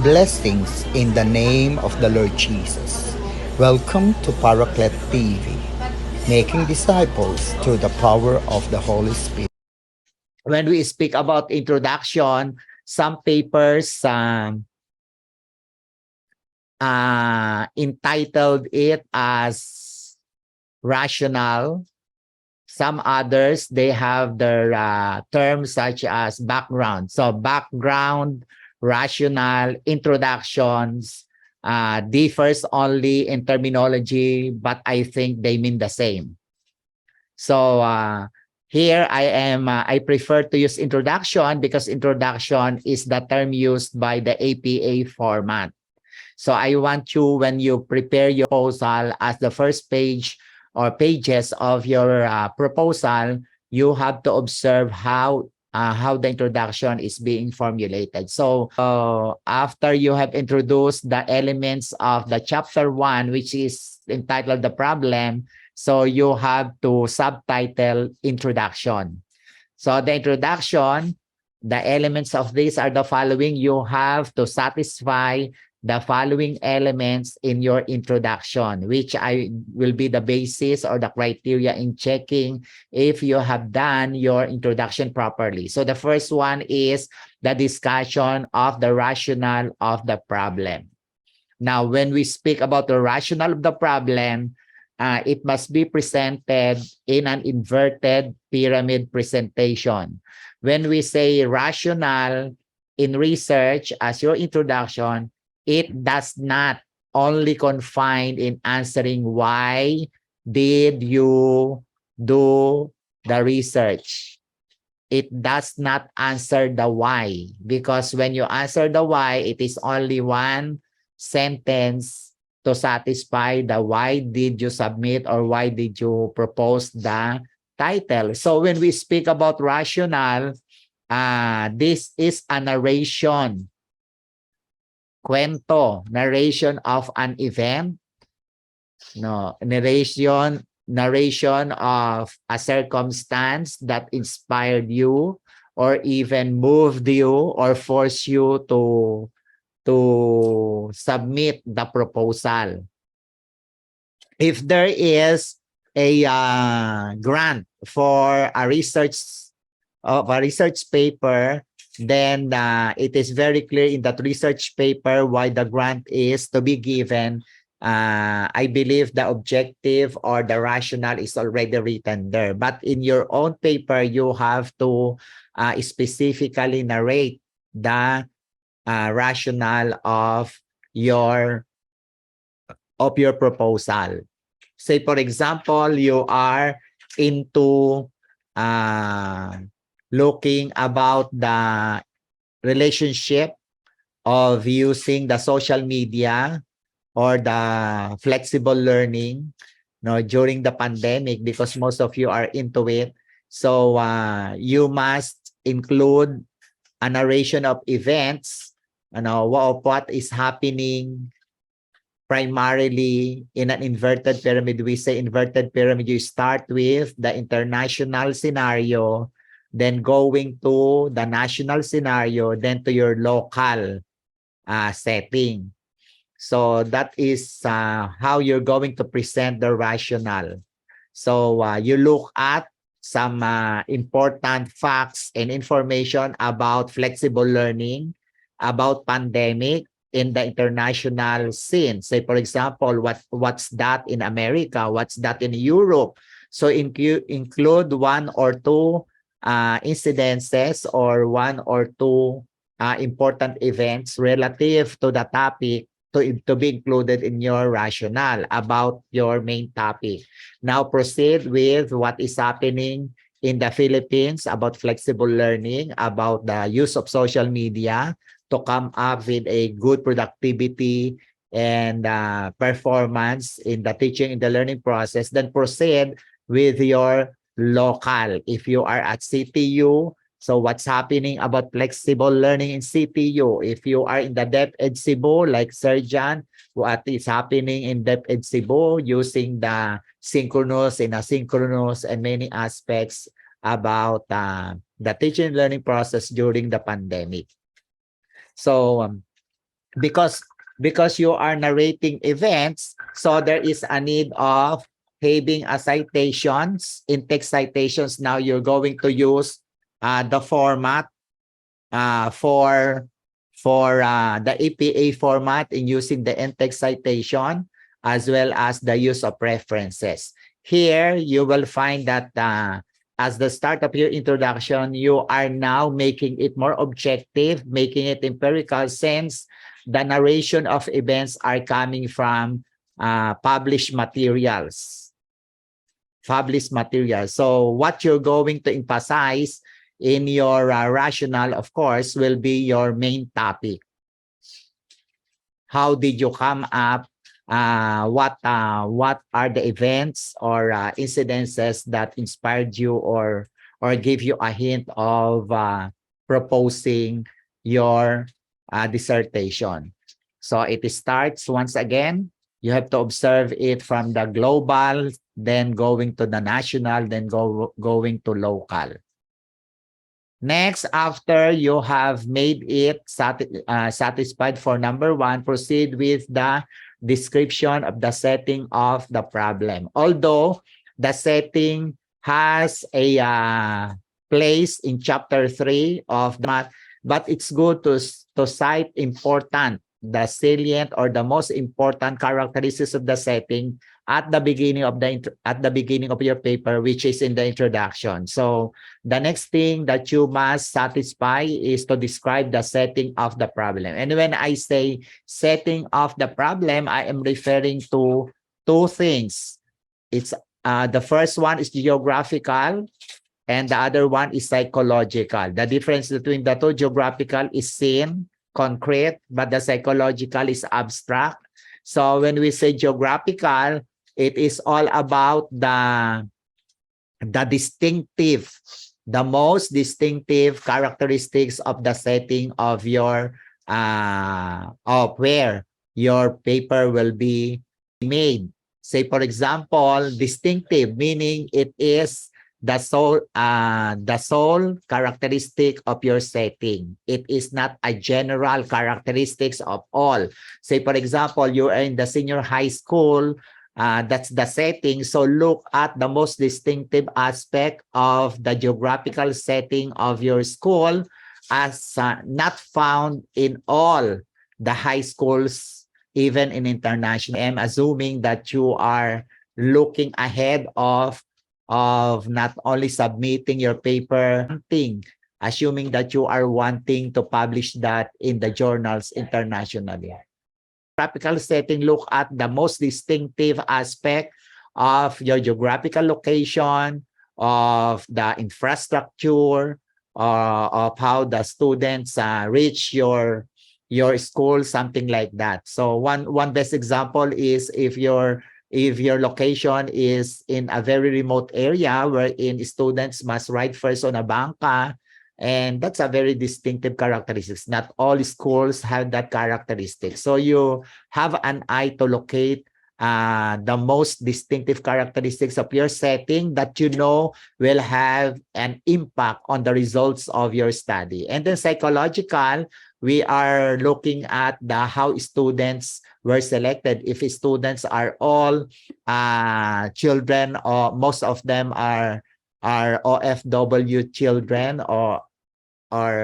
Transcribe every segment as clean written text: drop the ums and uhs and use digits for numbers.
Blessings in the name of the Lord Jesus. Welcome to Paraclet TV, making disciples through the power of the Holy Spirit. When we speak about introduction, some papers entitled it as rational. Some others, they have their terms such as background. So background, rational, introductions differs only in terminology, but I think they mean the same. So here I prefer to use introduction because introduction is the term used by the APA format. So I want you, when you prepare your proposal, as the first page or pages of your proposal, you have to observe how the introduction is being formulated. So after you have introduced the elements of the chapter 1, which is entitled The Problem, so you have to subtitle introduction. So the introduction, the elements of this are the following. You have to satisfy the following elements in your introduction, which will be the basis or the criteria in checking if you have done your introduction properly. So the first one is the discussion of the rationale of the problem. Now, when we speak about the rationale of the problem, it must be presented in an inverted pyramid presentation. When we say rationale in research as your introduction, it does not only confine in answering why did you do the research. It does not answer the why, because when you answer the why, it is only one sentence to satisfy the why did you submit or why did you propose the title. So when we speak about rationale, this is a narration, kwento, narration of an event, narration of a circumstance that inspired you or even moved you or forced you to submit the proposal. If there is a grant for a research paper, then it is very clear in that research paper why the grant is to be given. I believe the objective or the rationale is already written there. But in your own paper, you have to specifically narrate the rationale of your proposal. Say, for example, you are into looking about the relationship of using the social media or the flexible learning during the pandemic, because most of you are into it. So you must include a narration of events, of what is happening primarily in an inverted pyramid. We say inverted pyramid, you start with the international scenario, then going to the national scenario, then to your local setting. So that is how you're going to present the rationale. So you look at some important facts and information about flexible learning, about pandemic in the international scene. Say, for example, what's that in America? What's that in Europe? So include one or two incidences or one or two important events relative to the topic to be included in your rationale about your main topic. Now proceed with what is happening in the Philippines about flexible learning, about the use of social media to come up with a good productivity and performance in the teaching and the learning process. Then proceed with your local. If you are at CTU, so what's happening about flexible learning in CTU? If you are in the DepEd Cebu, like Serjan, what is happening in DepEd Cebu using the synchronous and asynchronous and many aspects about the teaching and learning process during the pandemic. So because you are narrating events, so there is a need of having a citations, in-text citations. Now you're going to use the format for the APA format in using the in-text citation, as well as the use of references. Here, you will find that as the start of your introduction, you are now making it more objective, making it empirical, since the narration of events are coming from published materials. So what you're going to emphasize in your rationale, of course, will be your main topic. How did you come up? What are the events or incidences that inspired you or give you a hint of proposing your dissertation? So it starts once again. You have to observe it from the global, then going to the national, then going to local. Next, after you have made it satisfied for number one, proceed with the description of the setting of the problem. Although the setting has a place in chapter 3 of the math, but it's good to cite the salient or the most important characteristics of the setting at the beginning of your paper, which is in the introduction. So the next thing that you must satisfy is to describe the setting of the problem. And when I say setting of the problem, I am referring to two things. It's the first one is geographical, and the other one is psychological. The difference between the two: geographical is seen, concrete, but the psychological is abstract. So when we say geographical, it is all about the most distinctive characteristics of the setting of your of where your paper will be made. Say, for example, distinctive, meaning it is the sole characteristic of your setting. It is not a general characteristics of all. Say, for example, you are in the senior high school. That's the setting. So look at the most distinctive aspect of the geographical setting of your school as not found in all the high schools, even in international. I'm assuming that you are looking ahead of not only submitting your paper, assuming that you are wanting to publish that in the journals internationally. Geographical setting, look at the most distinctive aspect of your geographical location, of the infrastructure, of how the students reach your school, something like that. So one best example is if your location is in a very remote area wherein students must ride first on a banca, and that's a very distinctive characteristics. Not all schools have that characteristic. So you have an eye to locate the most distinctive characteristics of your setting that you know will have an impact on the results of your study. And then psychological, we are looking at how students were selected. If students are all children, or most of them are OFW children, or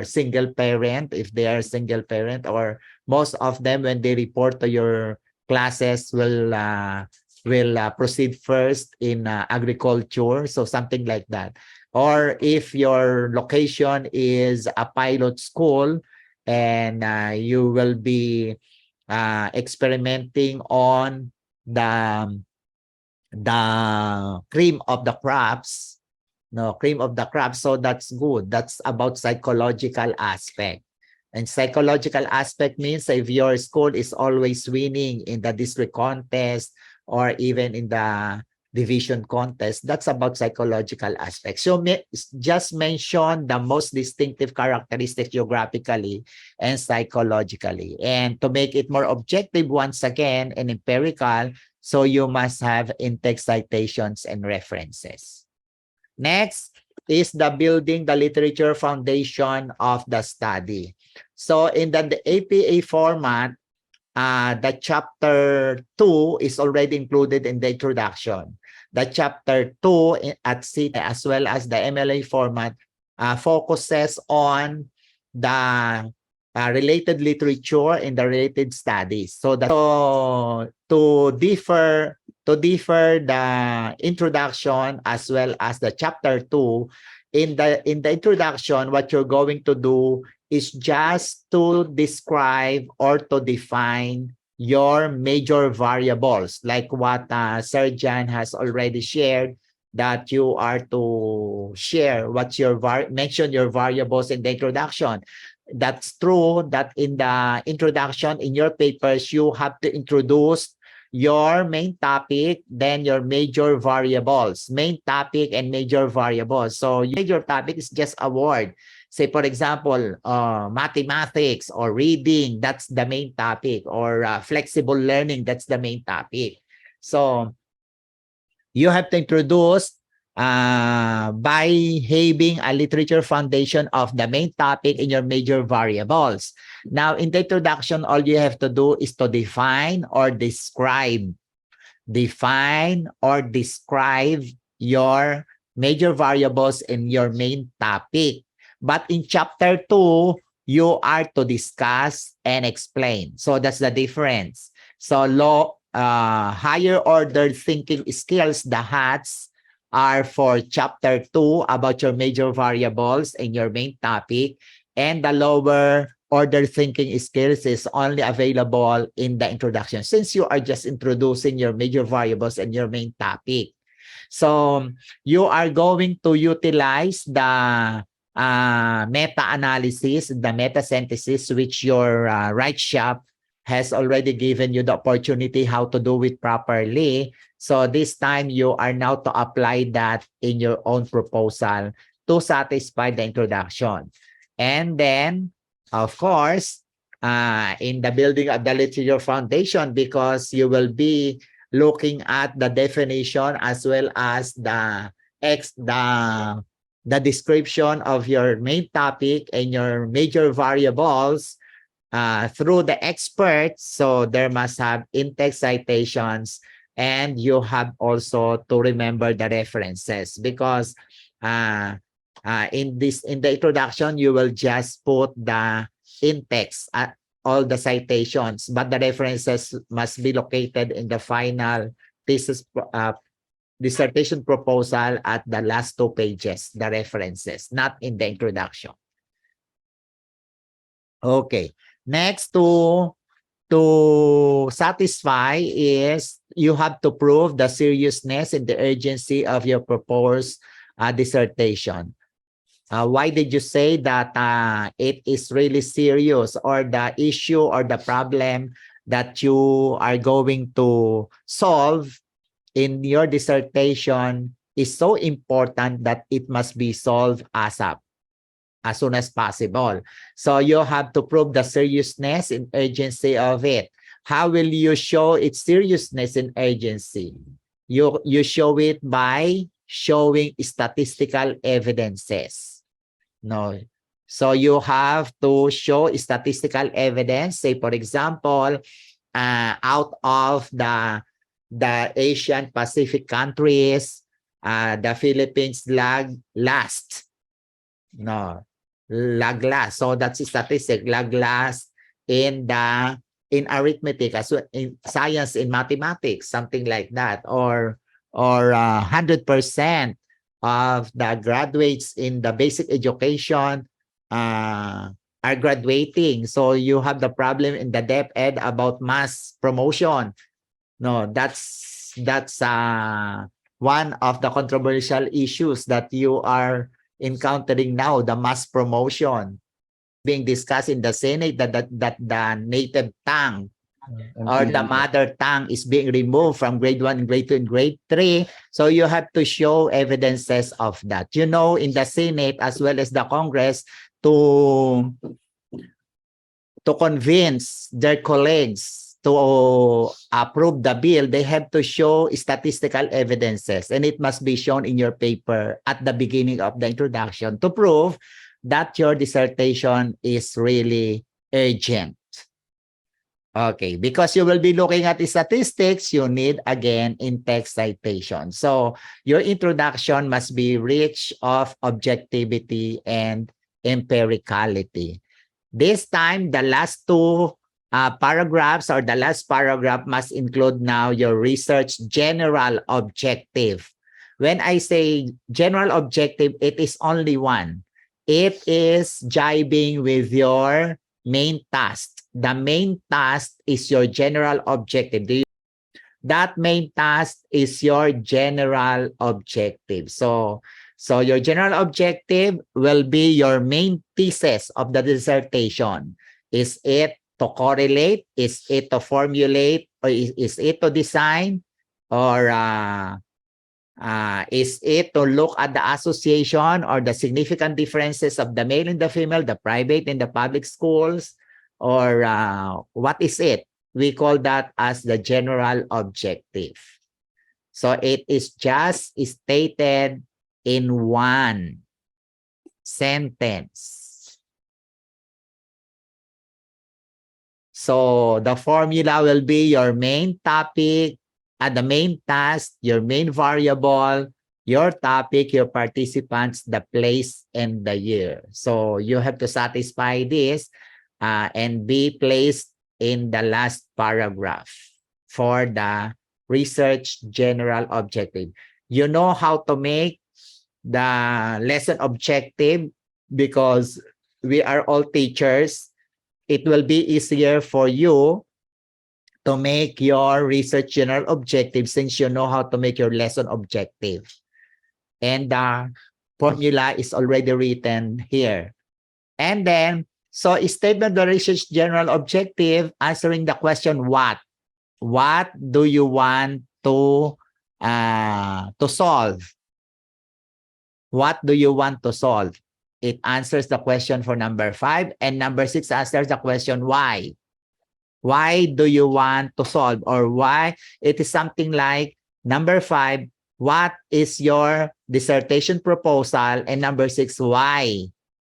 single parent, if they are single parent, or most of them, when they report to your classes, will proceed first in agriculture, so something like that. Or if your location is a pilot school and you will be experimenting on the cream of the crops, so that's good. That's about psychological aspect. And psychological aspect means if your school is always winning in the district contest or even in the division contest, that's about psychological aspect. So just mention the most distinctive characteristics geographically and psychologically. And to make it more objective, once again, and empirical, so you must have in-text citations and references. Next is the building the literature foundation of the study. So in the APA format, the chapter 2 is already included in the introduction. The chapter 2 at CT as well as the MLA format focuses on the related literature and the related studies. So to differ the introduction as well as the chapter 2, in the introduction, what you're going to do is just to describe or to define your major variables, like what Sir John has already shared, that you are to share what's your mention your variables in the introduction. That's true that in the introduction in your papers, you have to introduce your main topic, then your major variables, main topic and major variables. So your major topic is just a word. Say, for example, mathematics or reading, that's the main topic, or flexible learning, that's the main topic. So you have to introduce by having a literature foundation of the main topic in your major variables. Now, in the introduction, all you have to do is to define or describe your major variables in your main topic. But in chapter 2, you are to discuss and explain. So that's the difference. So higher order thinking skills, the HATS, are for chapter 2 about your major variables in your main topic, and the lower order thinking skills is only available in the introduction, since you are just introducing your major variables and your main topic. So you are going to utilize the meta-analysis, the meta-synthesis, which your Right Shop has already given you the opportunity how to do it properly. So this time you are now to apply that in your own proposal to satisfy the introduction. And then, of course, in the building of the literature foundation, because you will be looking at the definition as well as the description of your main topic and your major variables through the experts. So there must have in-text citations, and you have also to remember the references, because in the introduction, you will just put the in-text at all the citations, but the references must be located in the final thesis dissertation proposal at the last 2 pages, the references, not in the introduction. Okay. Next, to satisfy is you have to prove the seriousness and the urgency of your proposed dissertation. Why did you say that it is really serious, or the issue or the problem that you are going to solve in your dissertation is so important that it must be solved ASAP, as soon as possible? So you have to prove the seriousness and urgency of it. How will you show its seriousness and urgency? You show it by showing statistical evidences. No. So you have to show statistical evidence. Say, for example, out of the Asian Pacific countries, the Philippines lag last. No, lag last. So that's a statistic. Lag last in arithmetic, as well in science, in mathematics, something like that, or 100% of the graduates in the basic education are graduating. So you have the problem in the depth ed about mass promotion. No, that's one of the controversial issues that you are encountering now, the mass promotion being discussed in the Senate, that the native tongue or the mother tongue is being removed from grade 1 and grade 2 and grade 3. So you have to show evidences of that. You know, in the Senate as well as the Congress, to convince their colleagues to approve the bill, they have to show statistical evidences, and it must be shown in your paper at the beginning of the introduction to prove that your dissertation is really urgent. Okay, because you will be looking at the statistics, you need again in-text citation. So your introduction must be rich of objectivity and empiricality. This time, the last two paragraphs or the last paragraph must include now your research general objective. When I say general objective, it is only one. It is jibing with your main task. The main task is your general objective. That main task is your general objective. So your general objective will be your main thesis of the dissertation. Is it to correlate? Is it to formulate? Or is it to design? Or is it to look at the association or the significant differences of the male and the female, the private and the public schools? Or what is it? We call that as the general objective. So it is just stated in one sentence. So the formula will be your main topic, the main task, your main variable, your topic, your participants, the place, and the year. So you have to satisfy this and be placed in the last paragraph for the research general objective. You know how to make the lesson objective because we are all teachers. It will be easier for you to make your research general objective since you know how to make your lesson objective. And the formula is already written here. And then, so statement the research general objective, answering the question what? What do you want to solve? What do you want to solve? It answers the question for number 5, and number 6 answers the question why. Why do you want to solve, or why? It is something like number 5, what is your dissertation proposal? And number 6, why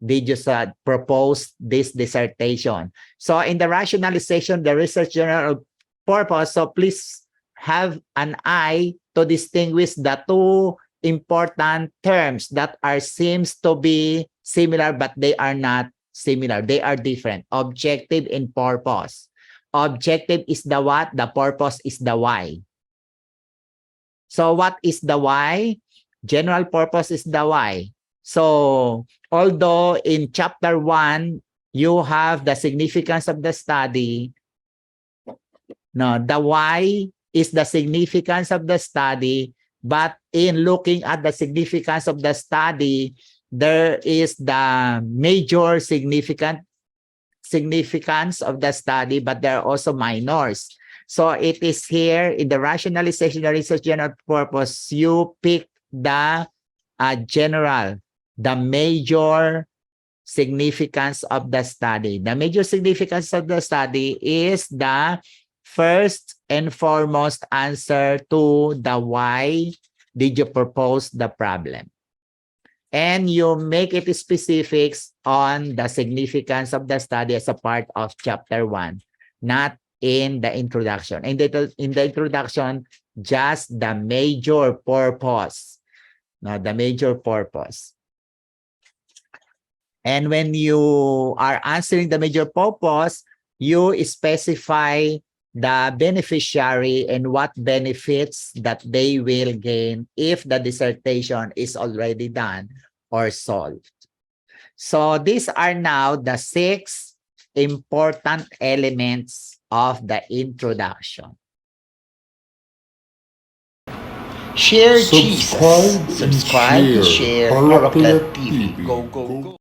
did you propose this dissertation? So in the rationalization, the research general purpose, so please have an eye to distinguish the two important terms that seems to be similar, but they are not similar. They are different. Objective and purpose. Objective is the what, the purpose is the why. So what is the why? General purpose is the why. So although in chapter 1, you have the significance of the study, no, the why is the significance of the study, but in looking at the significance of the study, there is the major significance of the study, but there are also minors. So it is here in the rationalization, the research general purpose, you pick the general, the major significance of the study. The major significance of the study is the first and foremost answer to the why did you propose the problem. And you make it specifics on the significance of the study as a part of chapter 1, not in the introduction. In the introduction, just the major purpose. No, the major purpose. And when you are answering the major purpose, you specify the beneficiary and what benefits that they will gain if the dissertation is already done or solved. So these are now the 6 important elements of the introduction. Share Jesus. Subscribe and Subscribe and share share Paraclet Paraclet TV. TV. Go, go, go.